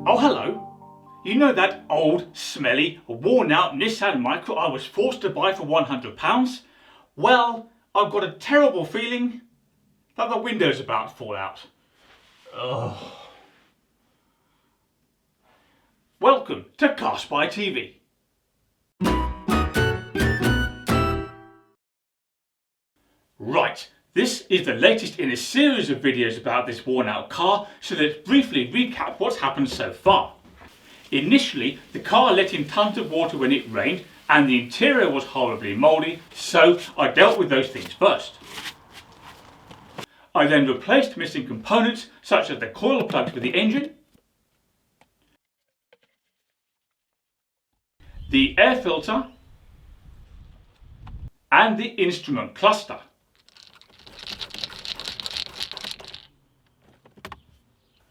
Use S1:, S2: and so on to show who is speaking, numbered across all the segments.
S1: Oh hello, you know that old, smelly, worn out Nissan Micra I was forced to buy for £100? Well, I've got a terrible feeling that the window's about to fall out. Ugh. Welcome to CarSpyTV. Right, this is the latest in a series of videos about this worn out car, so let's briefly recap what's happened so far. Initially, the car let in tons of water when it rained and the interior was horribly mouldy, so I dealt with those things first. I then replaced missing components such as the coil plugs for the engine, the air filter and the instrument cluster.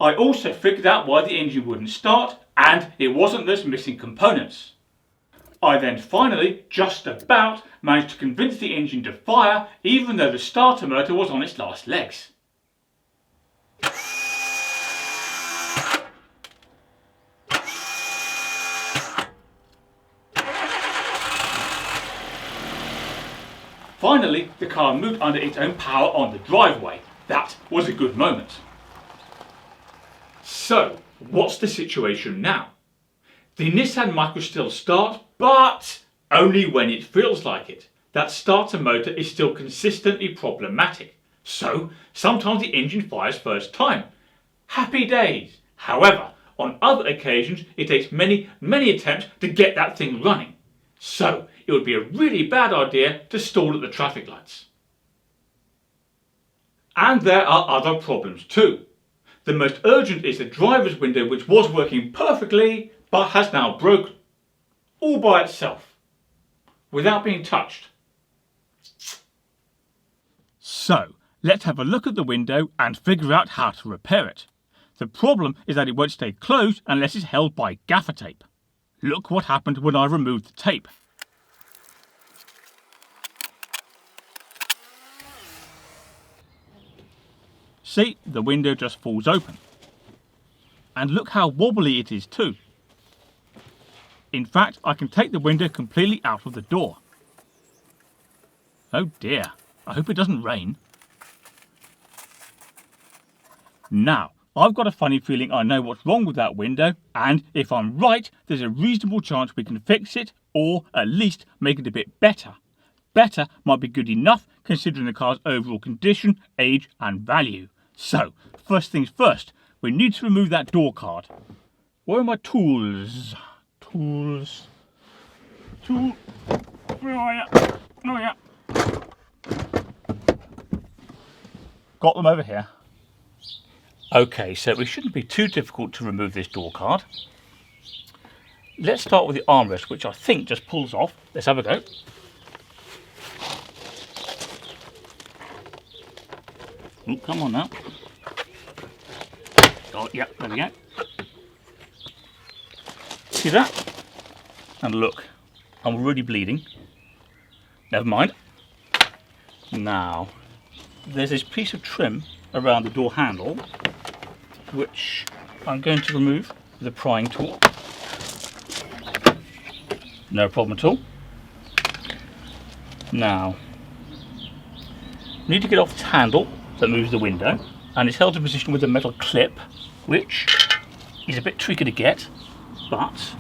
S1: I also figured out why the engine wouldn't start, and it wasn't those missing components. I then finally just about managed to convince the engine to fire even though the starter motor was on its last legs. Finally, the car moved under its own power on the driveway. That was a good moment. So, what's the situation now? The Nissan Micra still starts, but only when it feels like it. That starter motor is still consistently problematic. So, sometimes the engine fires first time. Happy days. However, on other occasions, it takes many attempts to get that thing running. So, it would be a really bad idea to stall at the traffic lights. And there are other problems too. The most urgent is the driver's window, which was working perfectly but has now broken, all by itself, without being touched. So, let's have a look at the window and figure out how to repair it. The problem is that it won't stay closed unless it's held by gaffer tape. Look what happened when I removed the tape. See, the window just falls open. And look how wobbly it is too. In fact, I can take the window completely out of the door. Oh dear, I hope it doesn't rain. Now, I've got a funny feeling I know what's wrong with that window, and if I'm right, there's a reasonable chance we can fix it, or at least make it a bit better. Better might be good enough considering the car's overall condition, age and value. So, first things first, we need to remove that door card. Where are my tools? Tools. Where are you? Oh yeah. Got them over here. Okay, so it shouldn't be too difficult to remove this door card. Let's start with the armrest, which I think just pulls off. Let's have a go. Oh, come on now. Oh, yeah, there we go. See that? And look, I'm already bleeding. Never mind. Now, there's this piece of trim around the door handle, which I'm going to remove with a prying tool. No problem at all. Now, need to get off this handle that moves the window, and it's held in position with a metal clip, which is a bit tricky to get, but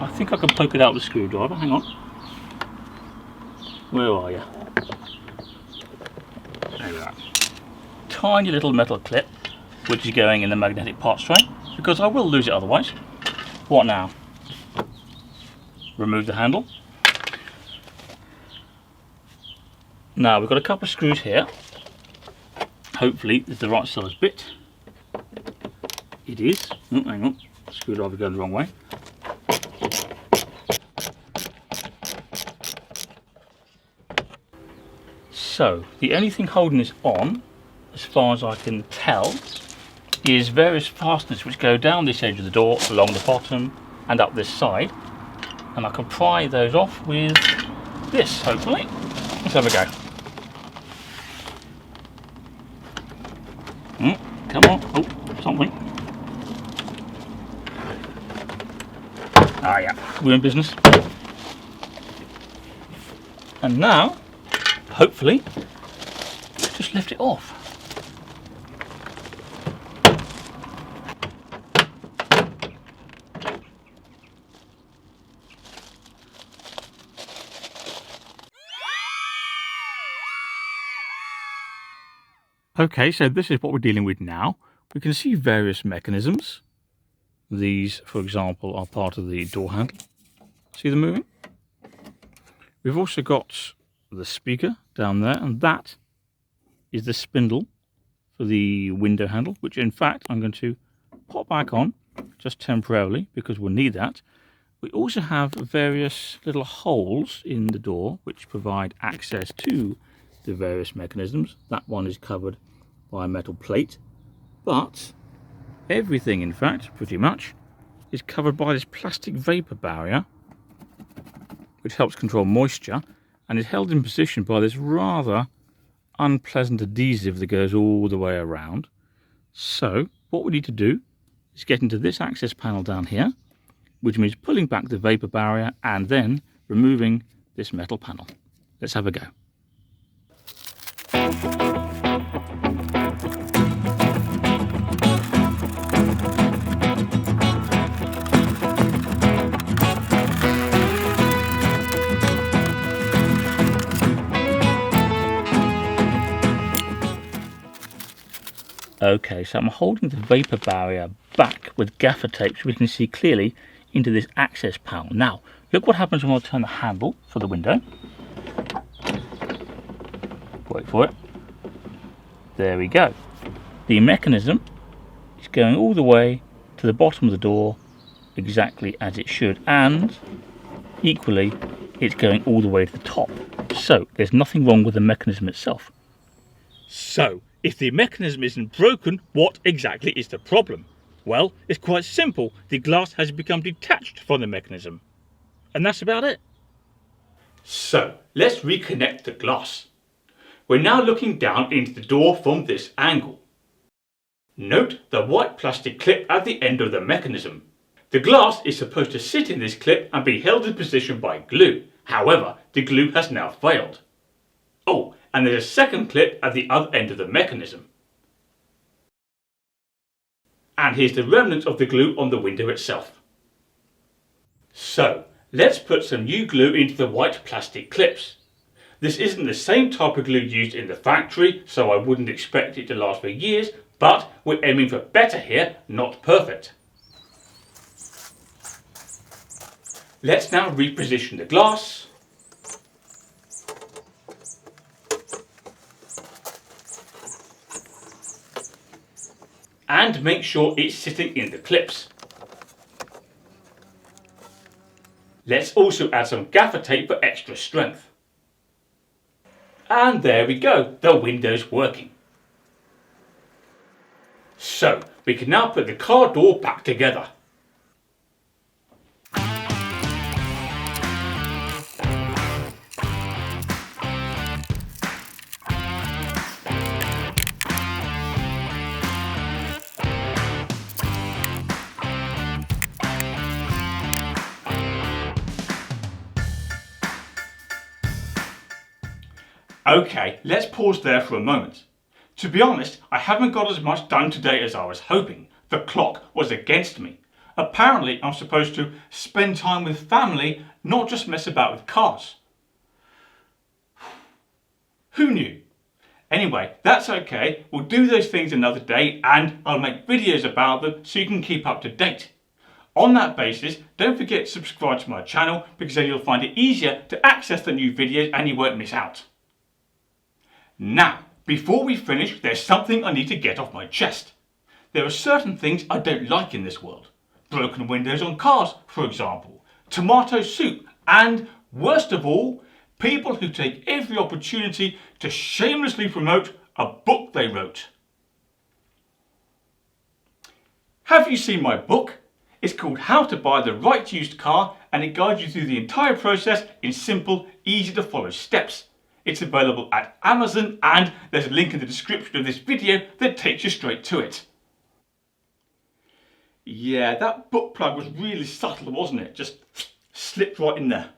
S1: I think I can poke it out with a screwdriver. Hang on. Where are you? There we are. Tiny little metal clip, which is going in the magnetic parts tray, because I will lose it otherwise. What now? Remove the handle. Now we've got a couple of screws here. Hopefully it's the right size bit. It is. Oh, hang on. Screwdriver going the wrong way. So the only thing holding this on, as far as I can tell, is various fasteners which go down this edge of the door, along the bottom and up this side. And I can pry those off with this, hopefully. Let's have a go. Come on. Oh, something.
S2: we're in business. And now, hopefully, just lift it off. Okay, so this is what we're dealing with now. We can see various mechanisms. These, for example, are part of the door handle. See them moving? We've also got the speaker down there, and that is the spindle for the window handle, which in fact I'm going to pop back on just temporarily because we'll need that. We also have various little holes in the door which provide access to the various mechanisms. That one is covered by a metal plate, but everything, in fact, pretty much, is covered by this plastic vapor barrier, which helps control moisture, and is held in position by this rather unpleasant adhesive that goes all the way around. So what we need to do is get into this access panel down here, which means pulling back the vapor barrier and then removing this metal panel. Let's have a go. Okay, so I'm holding the vapor barrier back with gaffer tape so we can see clearly into this access panel. Now, look what happens when I turn the handle for the window. Wait for it. There we go. The mechanism is going all the way to the bottom of the door exactly as it should, and equally it's going all the way to the top. So there's nothing wrong with the mechanism itself.
S1: So, if the mechanism isn't broken, what exactly is the problem? Well, it's quite simple. The glass has become detached from the mechanism. And that's about it. So, let's reconnect the glass. We're now looking down into the door from this angle. Note the white plastic clip at the end of the mechanism. The glass is supposed to sit in this clip and be held in position by glue. However, the glue has now failed. Oh, and there's a second clip at the other end of the mechanism. And here's the remnant of the glue on the window itself. So, let's put some new glue into the white plastic clips. This isn't the same type of glue used in the factory, so I wouldn't expect it to last for years, but we're aiming for better here, not perfect. Let's now reposition the glass. And make sure it's sitting in the clips. Let's also add some gaffer tape for extra strength. And there we go, the window's working. So, we can now put the car door back together. Okay, let's pause there for a moment. To be honest, I haven't got as much done today as I was hoping. The clock was against me. Apparently, I'm supposed to spend time with family, not just mess about with cars. Who knew? Anyway, that's okay. We'll do those things another day and I'll make videos about them so you can keep up to date. On that basis, don't forget to subscribe to my channel because then you'll find it easier to access the new videos and you won't miss out. Now, before we finish, there's something I need to get off my chest. There are certain things I don't like in this world. Broken windows on cars, for example. Tomato soup. And, worst of all, people who take every opportunity to shamelessly promote a book they wrote. Have you seen my book? It's called How to Buy the Right Used Car and it guides you through the entire process in simple, easy to follow steps. It's available at Amazon and there's a link in the description of this video that takes you straight to it. Yeah, that book plug was really subtle, wasn't it? Just Slipped right in there.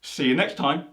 S1: See you next time.